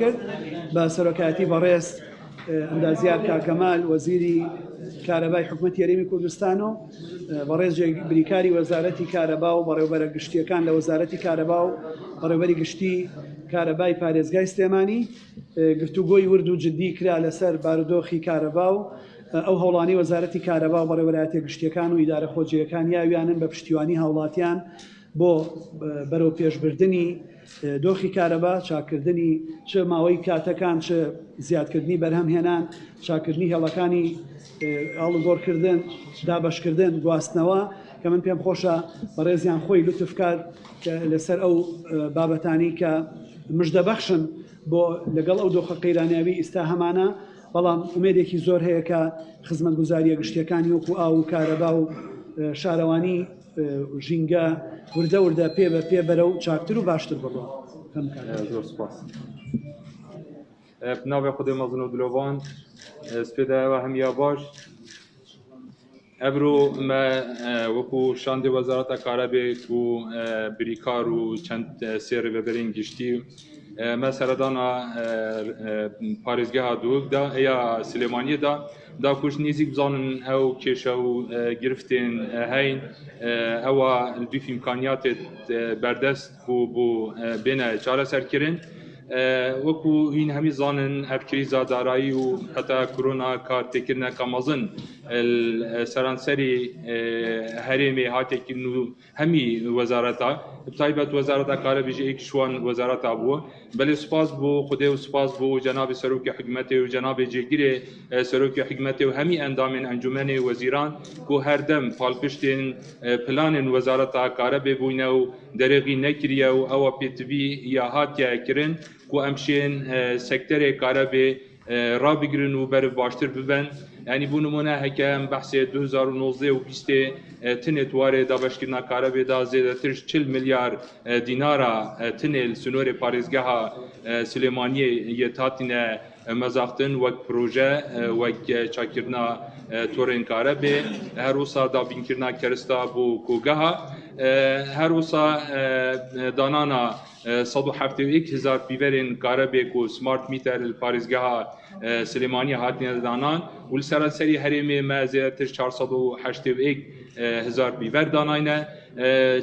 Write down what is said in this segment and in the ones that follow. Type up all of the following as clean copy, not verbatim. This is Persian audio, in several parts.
کرد بە سەرۆکایەتی بەڕێز ئەندازیار کاکەمال وەزیری کارەبای حکوومەتی هەرێمی کوردستان و بەڕێز بریکاری وەزارەتی کارەبا و بەڕێوەبەرە گشتیەکان لە وەزارەتی کارەبا و بەڕێوەبەری گشتی کارەبای پارێزگای سلێمانی گفتوگۆی ورد و جدی کرا لەسەر بارودۆخی کارەبا و ئەو هەوڵانی وەزارەتی کارەبا و بەڕێوەبەرایەتە گشتیەکان و ئیدارە خۆجیەکان یاویانن بە پشتیوانی هاوڵاتیان بۆ بەرەو پێشبردننی دۆخی کارەبا، چاکردنی چ ماوەی کاتەکان چ زیادکردنی بەرهەمهێنان، چاکردنی هێڵەکانی ئاڵوگۆڕکردن، دابەشکردن، گواستنەوە کە من پێم خۆشە بەڕێزیان خۆی لوتفکار لەسەر ئەو بابەتانی کە مژدەبەخشن بۆ لەگەڵ ئەو دۆخە قەیرانیاوی ئێستا هەمانە، بەڵام ئومێدێکی زۆر هەیە کە خزمەتگوزاریە گشتیەکانی وەکو ئاو و کارەبا و شارەوانی ژینگە وردە وردە پێ بە پێ بەرە و چاکتر و باشتر بڕۆ. زۆر سپاس. ناوێ خودێ مەزن و دلۆڤان سپێداوە هەمیە باش ئەبرۆ مە وەکو شاندێ وەزارەتە کارەبێت و بریکار و چەند سێ ڕێبەرین گشتی مە سەردانا پارێزگەها دووەکدا یا سلێمانیەدا دا کوش نزیک بزانن ئەو کێشە و گرفتێن هەین ئەوە دوی ئیمکانیاتێت بەردەست بۆ بێنە چارەسەرکردن وەکو هین هەمی زانن ئەف کریزا دارایی و حتا کۆرۆنا کارتێکردنەکە مەزن سەرانسەری هەرێمێ هاتێکردن و هەمی وەزارەتە بتایبەت وەزارەتە کارەبێژی ئێکشوان وەزارەتە بووە بەلێ سوپاس بۆ خودێ و سوپاس بۆ جەنابی سەرۆکی حکومەتێ و جەنابی جێگیرێ سەرۆکی حکومەتێ و هەمی ئەندامێن ئەنجومەنێ وەزیران کو هەردەم پاڵپشتێن پلانên وەزارەتە کارەبێ بووینە و دەرێغی نەکریە و ئەوە پێتوی یا هاتیەکردن کو ئەمشێن سەکتەرێ کارەبێ ڕابگرن و بەرە باشتر ببن ینی بوو نمونە هەکەم بەحسێ 2019 و 20 تنێت وارێ دابەشکردنا کارەبێدا زێدەتر 40 میلیارد دینارە تنێل سنوورێ پارێزگەها سلێمانیە یەتاتینە مەزاختن وەک پرۆژە وەک چاکردنا تۆرێن کارەبێ هەروسا دابینکردنا کەرستا بۆ کۆگەها هەروسا دانانا 171,000 پیڤەرên کارەبێک و سمارت میتەر پارێزگەها سلێمانی هاتینە دانان و li seranserî herêmê me zêdetir 481,000 pîver danayne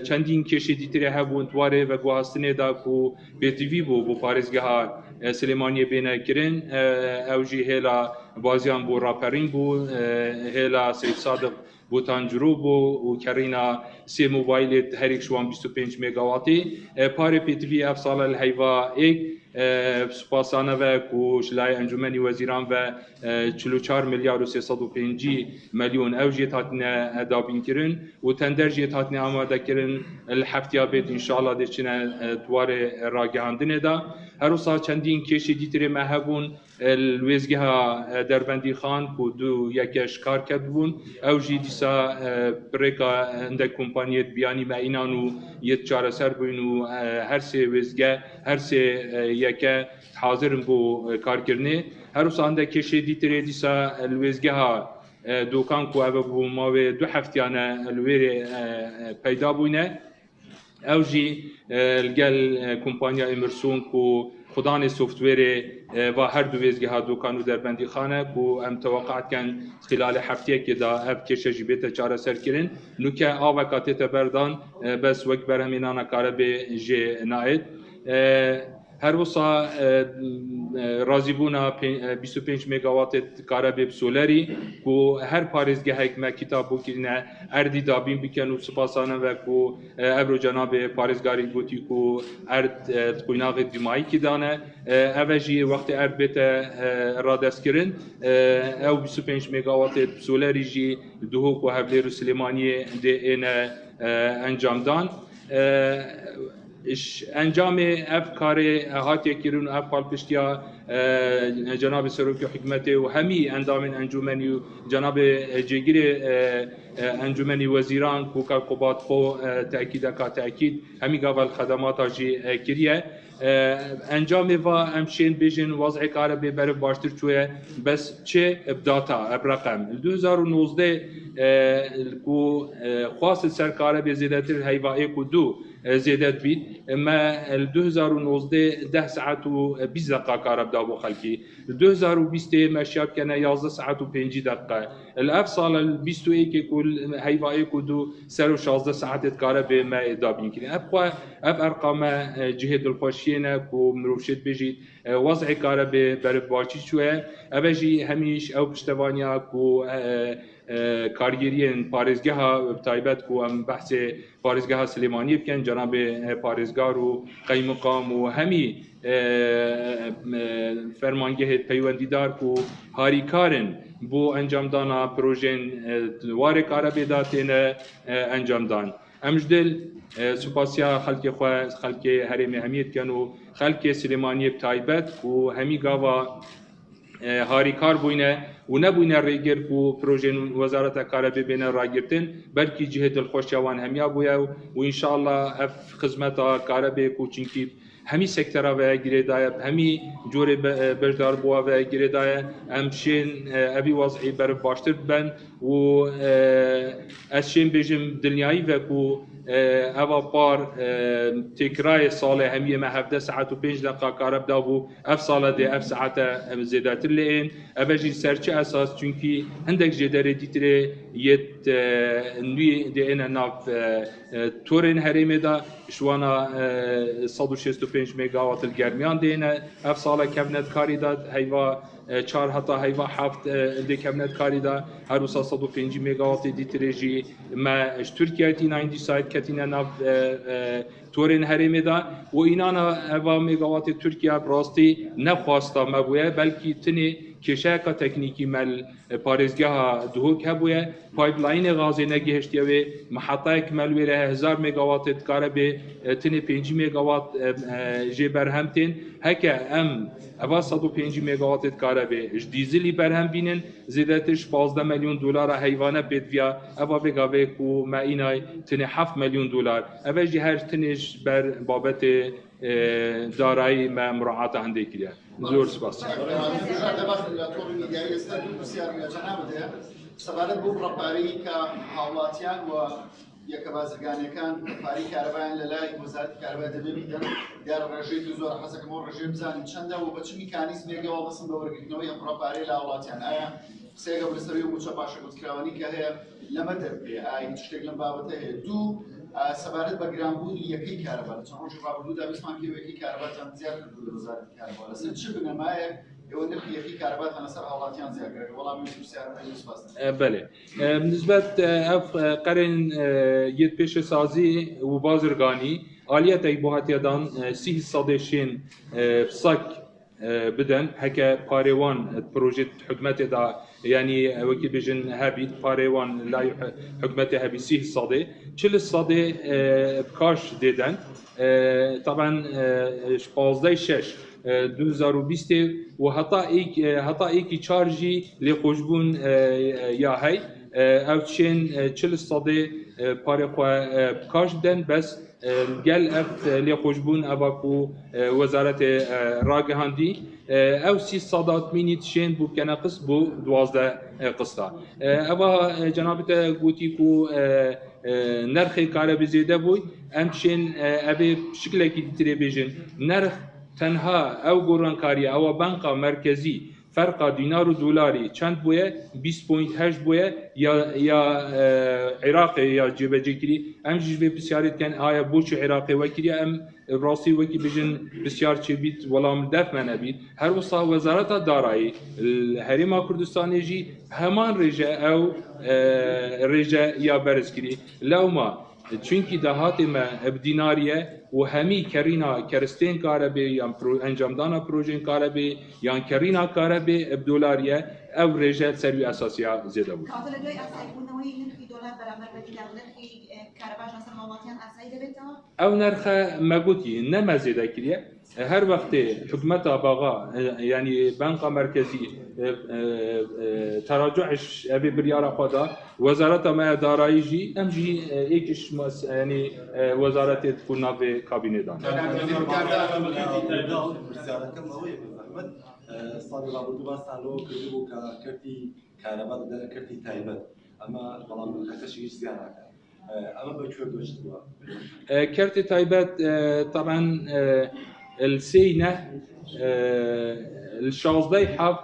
çendîn kêşê dîtirê hebûn twarê ve guhastinê da ku pêtivî bû bû parêzgeha Silêmaniyê bêne kirin ew jî hêla baziyan bû raperîn bû hêla Seyf Sadiq بۆ تانجرۆ بۆ و کەڕینا سێ مۆبایلێت هەرێک شوان 25 مێگاواتێ پارێ پێتوی ئەف ساڵە لە هەیڤا ئێک سوپاسانەوە و شلای ئەنجومەنی وەزیران بە 44 میلیارد و 305 مەلیۆن ئەو ژێت هاتنە دابینکردن و تەندەر ژێت هاتنە ئامادەکردن لە هەفتیا بێت ئینشاڵڵا دەچنە دوارێ ڕاگەهاندنێدا هەروسا چەندین کێشی دیترێ مە هەبوون وێزگەها دەربەندی خان و دوو یەکەش کار کردبوون ئەو ژی دیسا پرێکا هەندێک کۆمپانیەت بیانی مەئینان و یەت چارەسەر بووین و هەر سێ وێزگە هەر سێ یەکە حاضرن بۆ کارکردنێ هەروسا هەندێک کێشێ دیترێ دیسا وێزگەها دوکان کو ئەوە بوو ماوێ دو هەفتیانە لوێرێ پەیدا بووینە ئەو ژی لەگەل کۆمپانیا ئیمرسۆن و خودانê softwêrê va her du wêzgeha dokan û derbendî xane ku em teweqatken xilalê heftiyekê da ev kêşe jî bête çareserkirin nûke aveka tête berdan bes wek berhemênana karebê jê naêt her wisa razîbûna 25 megawatê karebê solerî ku her parêzgehek me kitap bûkirine erdî dabîn bikin û spasane ve ku ev ro cenabê parêzgarî gotî ku erd xwînaxê dîmayîkî dane ev jî wextê erd bête radestkirin ew 25 megawatê solerî jî duho ku Hevlêr û Silêmaniyê dê êne encamdan ئەنجامێ ئەف کارێ هاتیەکردن و ئەف پاڵپشتیا جەنابی سەرۆکی حکومەتێ و هەمی ئەندامên ئەنجومەنی و جەنابێ جێگیرێ ئەنجومەنی وەزیران کوکا قوبات خۆ تاکیدەکا تاکید هەمی گاڤل خەدەماتا ژی کریە انجام و امشین بیشن وضع کار به بر باشتر چوه بس چه ابداتا ابرقم 2019 کو خاص سرکار به زیادتر هیوایی کو دو زیادت بید ما 2019 10 ساعت و 20 دقیقه کار بدا بو خلکی 2020 مشاب کنه 11 ساعت و 5 دقیقه الاف سال 21 کل هیوایی کو دو سر و 16 ساعت کار به ما ادابین کنه اب ارقام جهت الخوشینه کو مروشت بجید وضع کار به بر باشی شوه ابجی همیش او پشتوانیا کو کارگیرین پارێزگەها تایبەت کو ام بحث پارێزگەها سلێمانی بکەن جناب پارێزگار و قەیمقام و هەمی فەرمانگەهێت پەیوەندیدار و هاریکارن بۆ ئەنجامدانا پرۆژێن وارێ کارە بێدا تێنە ئەنجامدان ئەمش دل سوپاسیا خەڵکی خۆ خەڵکی هەرێمی هەمیەتکەن و خەڵکی سلێمانی تایبەت و هەمی گاوا هاریکار بوینه و نبوینه ریگر کو پروژه وزارت کار ببینه راگرتن بلکی جهت الخوشیوان همیا بویا و ان شاء الله اف خدمت کار به کوچینکی همی سکترا و گریدای همی جوری بردار بوا و گریدای امشین ابي وضعي بر باشتر بن و اشین بجم دنیایی و کو اوا بار تکرای سال همیه ما 17 ساعت و 5 دقیقه کار بدا بو اف سال ده اف ساعت زیادتر لین ابجی سرچ اساس چونکی هندک جدره دیتره یت نوی ده ان ناف تورن هریمه دا شوانا 165 مگاوات الگرمیان دینه اف سال کبنت کاری داد هیوا 4 حتی هیوا 7 ده کبنت کاری دا هر 105 مگاوات دیترجی ما ترکیه تی 90 سایت کتینه ناف تورن هریمه دا و اینانا اوا مگاوات ترکیه براستی نخواستا مبویه بلکی تنی کشاکا تکنیکی مل پارێزگەها دهوک هەبووە پایپلاین غازی نەگەهشتیەوێ محەتایەک مەلوێرە 1000 مگاوات کارە بێ تنێ 5 مگاوات ژێ بەرهەم تێن هەکە ئەم ئەوا 105 مگاوات کارە بێ دیزلی بەرهەم بینن زیاتر 15 ملیۆن دلار هەیوانە بێتڤیا ئەوا بێگاوێک و مەئینای تنێ 7 ملیۆن دلار ئەوەژی هەر تنێش بەر بابەتێ دارایی ما مراعات هەندێک کردە زۆر سپاس سەبارەت بۆ ڕەپارەی کە هاوڵاتیان و یەکە بازرگانیەکان پارەی کارەبایان لە لای وەزارەتی کارەبای دەبێ بیدەن دیارە ڕێژەیەکی زۆر حەزەکەم ئەو ڕێژەیە بزانین چەندە و بە چ میکانیزمێکەوە بەسم بە وەرگرتنەوەی ئەم ڕەپارەی لە هاوڵاتیان ئایا قسەیەکە لەسەر و موچە پاشە گوتکراوانی کە هەیە لەمە دەبێ ئایا هیچ شتێک لەم بابەتە هەیە دوو سەبارەت بە گرانبوونی یەکەی کارەبا لە چەند ڕۆژی ڕابردوودا بیستمان کە یەکەی کارەباتان زیاد کردووە لە وەزارەتی کارەبا لەسەر چ بنەمایەک ئێوە نرخی یەکەی کارەباتان لەسەر هاوڵاتیان زیادکرێت وەڵامی پرسیارەکەی سپاس بله بالنسبة اف قرن يد پیش سازی و بازرگانی آلیت ای بوهاتی دان 30% شین فساک بدن هکا پاریوان پروژه حکمت دا يعني وكي بيجن هابي باريوان لا حكمته هابي 30% 40% بكاش ديدن طبعا 15 2020 و حتی ایکی چارجی لخوشبون یا هی او چین 40% پاره خواه بکاش دن بس گل اف لخوشبون اوکو وزارت راگهاندی او 30% مینیت شین بو کنه قسط بو 12 قسطا اوا جنابت گوتی کو نرخ کار بزیده بوی امشین ابی شکلی که دیتری بیجن نرخ تنها او گورانکاری او بانقا مرکزی فرق دینار و دلاری چند بویه 20.8 بویه یا عراقی یا جبهه کری ام جبهه بسیارت کن آیا بوچ عراقی وکری ام راستی وکی بجن بسیار چه بیت ولام دف منه بیت هر وصا وزارت دارایی الحریم کردستانی جی همان رجا او رجا یا برز کری لو ما چونکی دهات ما بدیناریه و همی کرینا کرستین کاربی یا انجام دانا پروژین کاربی یا کرینا کاربی بدلاریه او رجال سروی اساسیا زیاده بود. خاطر دوی اساسی بودنوی نرخی دلار برابر بدیدن نرخی کارباج نصر مالاتیان اسایی دبیتا؟ او نرخ مگوتی نه مزیده کریه هر وقت حکومت باغا يعني بنك مركزي تراجعش ابي بريار خدا وزارة ما دارایی جی ام جی یکیش يعني وزارت تكون في كابينه دان صار رابطو باستان لو كردو كرتي كهرباء كرتي تايبت اما بلان كتشيش زياده اما بكير دوشت بوا كرتي تايبت طبعا السينه الشازدي حب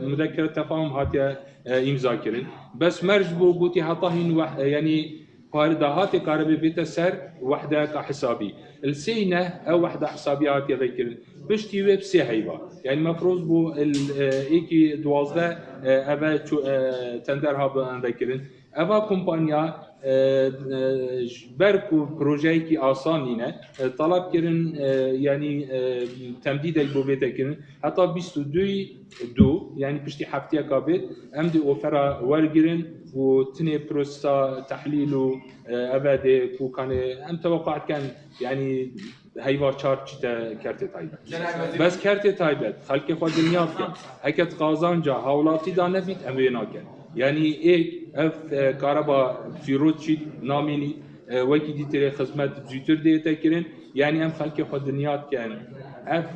مذكره تفاهم هاتيا امضا كرن بس مرج بو قوتي حطاهن يعني قاردهات كهرباء بيت سر وحده كحسابي السينه او وحده حسابيات يذكر بشتي ويب سي هيبا يعني مفروض بو ايكي دوازده ابا تندرها بذكرن ابا كومبانيا بركو بروجي كي آسانينه طلب كرن يعني تمديد البوبيتا كرن حتى 22 يعني بشتي حفتيا كابت امدي اوفرا ورجرن وتني بروسا تحليل ابدا كو كان ام توقعت كان يعني هيوا تشارج كارت تايبت بس كارت تايبت خلق خود دنيا كان هيك قازانجا هولاتي دا نبيت امينا كان يعني ايه اف كهرباء فيروت شيت ناميني وكي دي تري خدمات زيتر دي تكرين يعني ام خلق خود دنيا كان اف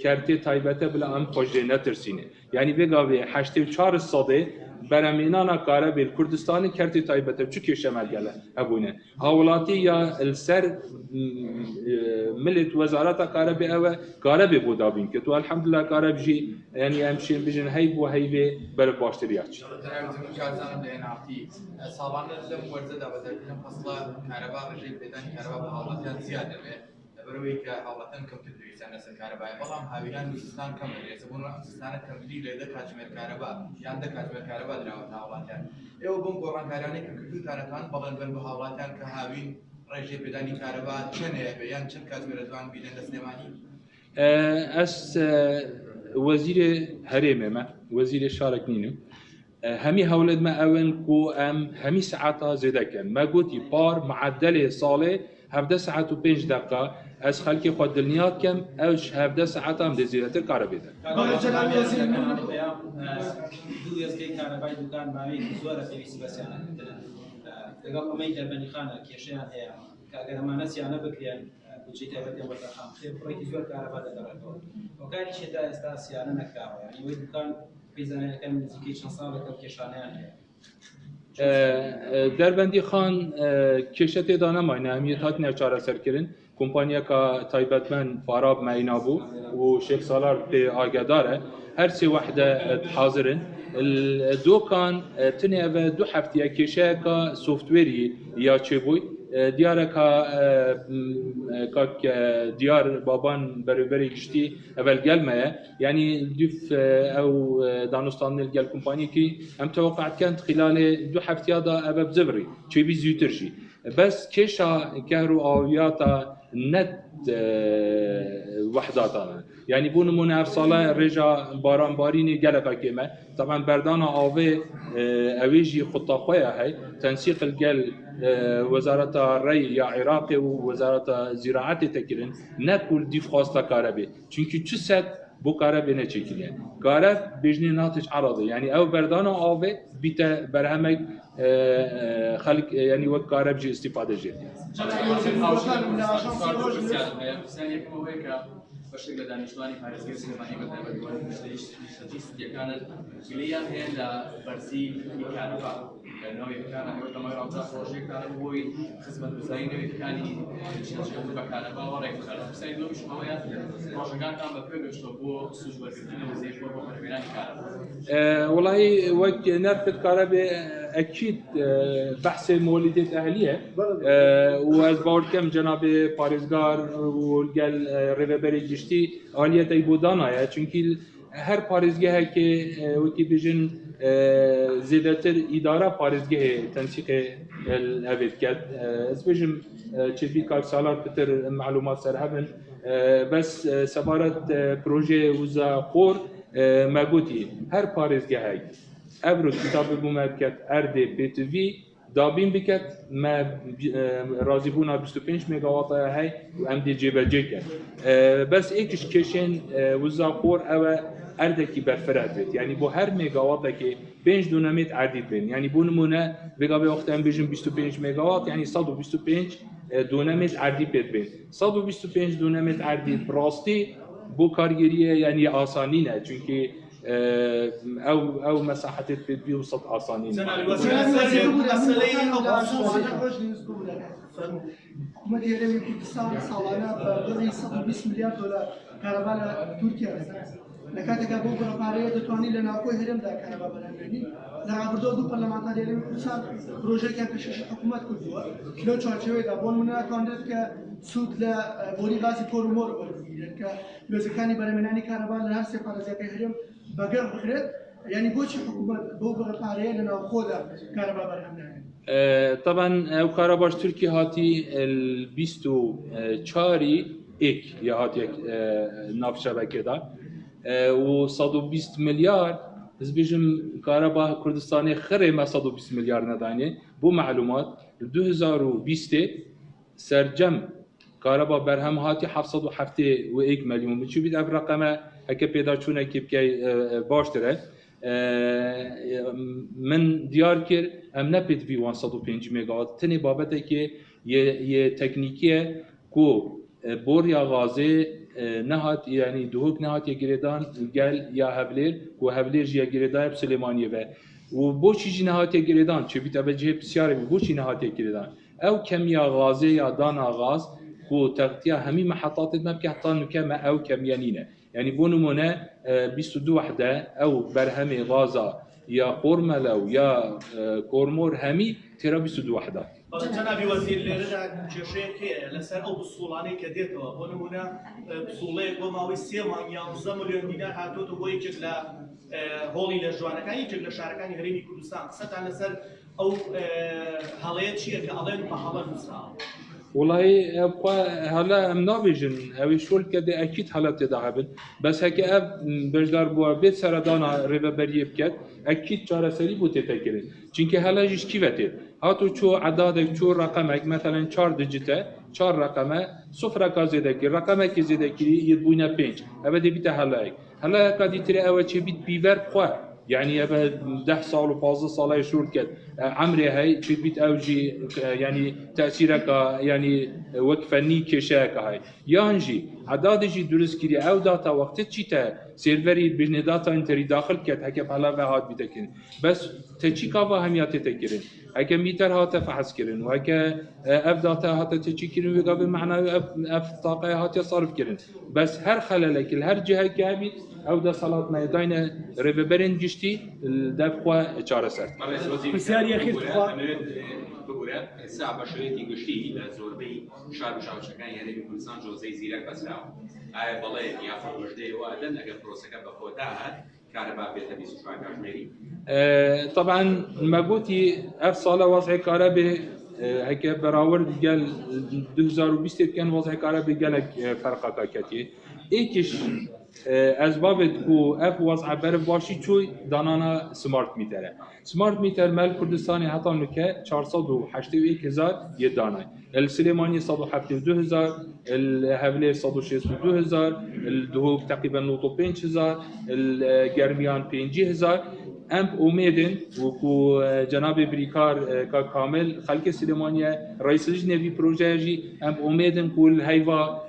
كارت تايبت بلا ام خوجه نترسينه يعني بيغاوي 84 الصدي برامينانا كهرباء الكردستان كارت تايبت بچو شمال گله ابونه هولاتي يا السر ملت وزارة كهرباء او كهرباء بودابين كتو الحمد لله كهرباء جي يعني امشي بجن هيب وهيبه بر باشترياتش سالانه لم ورزه دا بدل فصله كهرباء رجل بدن كهرباء حالات زياده بروي كحالتن كم تدري سنه كهرباء بلام هاويان دوستان كم يسبون دوستان كم دي لده كاجمر كهرباء ياند كاجمر كهرباء دراوت حالاتن ايو بون قران كاراني ككتو كانتان بلن بن حالاتن كهاوين رجل بدن كهرباء چنه بيان چن كاجمر زوان بيدن دسلماني اس وزير هريمه ما وزير شارك نينو همي هولد ما اون كو ام همي ساعتا زيدا كان ما قلتي بار معدل صالح 17 ساعات و 5 دقيقه از خلقی خود دلنیات کم اوش 17 ساعت هم دزیرتر کار بیده. دو یزگی کاربای دکان باید زوره پیوستی بسیانه کردن. دقیقا کمی در بنی خانه کشیان هیا که اگر همانه سیانه بکریان بچه تایبتی هم برده خام خیلی پرویتی زور کاربای دارد. وکانی شده است سیانه نکاره. یعنی وی دکان بیزنه کم نزدیکی چند ساله کم کشانه هیا. در بندی خان کشت دانه ماینه همیت هات نچاره سر کردن کمپانیا که تایبتمن فاراب ماینابو و شیخ سالار به آگداره هر سه وحده حاضرن دو کان تنی او دو هفته کشه که سوفتوری یا چه بوی دیاره که دیار بابان برابری گشتی اول گلمه یعنی دوف او دانستان الگل کمپانی کی هم توقعت کند خلال دو هفته دا او بزبری چه بی زیوتر شی بس کشا کهرو آویاتا نت وحداتنا يعني بون مناف صلاة رجع باران باريني جلبا كيما طبعا بردانا آوي أويجي خطة خويا هاي تنسيق الجل وزارة الري يا عراقي ووزارة الزراعة تكرن نكل ديف خاصة كهرباء چونكي چو سد بو كهرباء نچكلين كهرباء بجني ناتج عرضي يعني أو بردانا آوي بيتا برهمك خلق يعني وقت كهرباء جي استفادة جديدة بەشێک لە دانیشتوانی پارێزگای سلێمانی بەتایبەت ستاتیستیەکانت گلەیان هەیە لە بەرزی کارەبا ناوی بکانە هەوەتەمای ڕاوچە پرۆژێکانە بۆی خزمەتگوزاری نوێیەکانی شێخ بە کارەبا وەڕێک بکات پرسیاری لەویش ئەوەیە پرۆژەکانتان بەپێ گەشتووە بۆ سوود وەرگرتنەوە وزەیەکەوە بۆ هەرێنانی کارەبا والله وقت نرفة كهرباء أكيد بحث مولدات أهلية وأزبار كم جناب باريزگار والجل ريفبري جشتي آلية تيبودانا يا چونكي هر پارێزگەه که وکی بجن زیادتر اداره پارێزگەه تنسیق الهوید کرد از بجم چیزی کار سالات بتر معلومات سر هبن بس سفارت پروژه وزا خور ما گوتی هر پارێزگەه ابرو کتاب بومد کرد ارد پی تو وی دابین بکت ما راضی بونا 25 مگاوات هی و ام دی جیبجی کرد بس ایکش کشن وزا خور او اردکی برفرد بید یعنی با هر مگاوات که 5 دونمیت عدید بین یعنی بو نمونه وگا به وقت ام بیشن 25 مگاوات یعنی 125 دونمیت عدید بین 125 دونمیت عدید راستی بو کارگیریه یعنی آسانی نه چونکه او مساحت بید بیوسط آسانی نه حکومت هرمی کوردستان سالانه بەڕێی 120 میلیارد دلار کارەبا لە تورکیا لە کاتێکا بۆ بڕەپارەیە دەتوانین لە ناوخۆی هەرێمدا کارەبا بەرهەمهێنی لە ڕابردووە دوو پەرلەمانتاری هەرێمی کوردستان پرۆژەیەکیان پێشکەش حکوومەت کردووە لەو چوارچێوەیەدا بۆ نمونە ناتوانرێت کە سوود لە بۆری غازی کۆرمۆر وەربگیرێت کە وێزەکانی بەرهەمهێنانی کارەبا لە هەر سێ پارێزگاکەی هەرێم بەگەڕ بکرێت یعنی بۆچی حکوومەت بۆ بڕەپارەیە لە ناوخۆدا کارەبا بەرهەمهێنێت طبعا او کاراباش ترکی هاتی ال 24 ایک یا هاتی ناف شبکه دا و 120 میلیارد از بیشم کارابا کردستانی خره ما 120 میلیارد ندانه بو معلومات 2020 سرجم کارابا برهم هاتی 771 میلیون بچو بید اب رقمه هکه پیدا چونه که باشتره من دیار کرد ام نپید وی 105 مگاوات تنی بابته که یه تکنیکیه کو بوریا غازه نهات یعنی دوهک نهات یه گریدان گل یا هبلیر کو هبلیر جیا گریدان بسلیمانیه و بو چیزی نهات یه گریدان چه بیت ابجه بسیاره بو چی نهات یه گریدان او کمیا غازه یا دانا غاز کو تغطیه همه محطات نبکه حتی نکمه او کمیانینه يعني بو نمونه 22 وحده او برهمي غازا يا قرملو يا كورمور همي ترى 22 وحده. جنابي وزير لرنا جشيك لسر او بصولاني كديتو بو نمونه بصولي قوماوي سيمان يا مليون دينار هاتو تو بوي جلا هولي لجوانا كاي جلا شاركاني هريمي كردستان ستان لسر او حاليات شيء كالين بحالة مسرع. والله هلا منابجن اوي شول كده اكيد حالات تدعبن بس هكا اب بجدار بوا بيت سردانا ريبريه بكت اكيد چاره سري بو تفكرين چونكه هلا جيش كيفته هاتو چو عددك چو رقمك مثلا 4 ديجيتا 4 رقمه صفر كازيدك رقمك زيدك يدبونا 5 ابدا بيت هلا قد تري او چه بيت بيور خو يعني أبى 10 سال و 15 سال شور كد عمري هاي شو بيت أوجي يعني تأثيرك يعني وقفني كشاك هاي يانجي عدادجي درس كري أو داتا وقت تشيتا سيرفري بين داتا انتري داخل كد هكا بحلا وهاد بيتكين بس تشي كافا هم يتتكرين هكا ميتر هاتا فحص كرين وهكا اف داتا هاتا تشي كرين وقابل معنا اف طاقة هاتا صرف كرين بس هر خلالك هر جهة كامل او ده صلاة ميدان ريبرين جشتي الدفقة چاره سر بسیاری اخیر تخوا بگوید ساعت باشیتی گشتی لزوربی شار شکانی هری میکنسان جوزی زیرک بسرع بالای یا فرمجده و عدن اگر پروسه که بخودها كهرباء بيتها 24 كاشميري. طبعا المقوتي اف صاله وضع كهرباء هيك براور قال 2020 كان وضع كهرباء قال فرقه كاتي ايكش اسباب کو اف وضع برف باشی چوی دانانا سمارت میتر مال کردستانی حتی نکه 481,000 یه دانای السلیمانی 172,000 الهبلی 162,000 الدهوک تقریبا 95,000 الگرمیان 50,000 ام امیدن و کو جناب بریکار کا کامل خلق سلیمانیه رئیس جنبی پروژه جی ام امیدن کل هیوا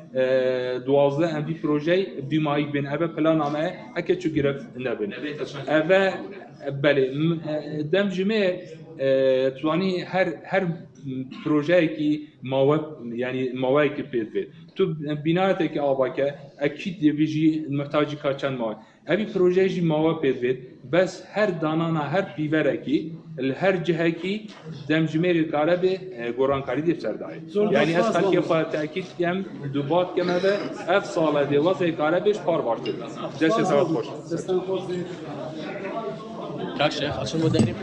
12 ام بی پروژه بیمایی بین اوه پلان آمه اکه چو گرفت نبین اوه بله دم جمعه توانی هر پروژه کی یعنی ماوی که پید بید تو بینایت که آبا که اکید بیجی محتاجی که چند ماه اوی پروژه جی ماوی پید بید بس هر دانانا هر پیوره کی هر جهه کی دم جمعه کاره به گورانکاری دیف سردایی یعنی از خلقی خواهد تأکید کم دوبات کم اوه اف ساله دی وضع کاره بهش پار باشتر دست سواد خوش دستان خوش کاک شیخ اصلا مدریم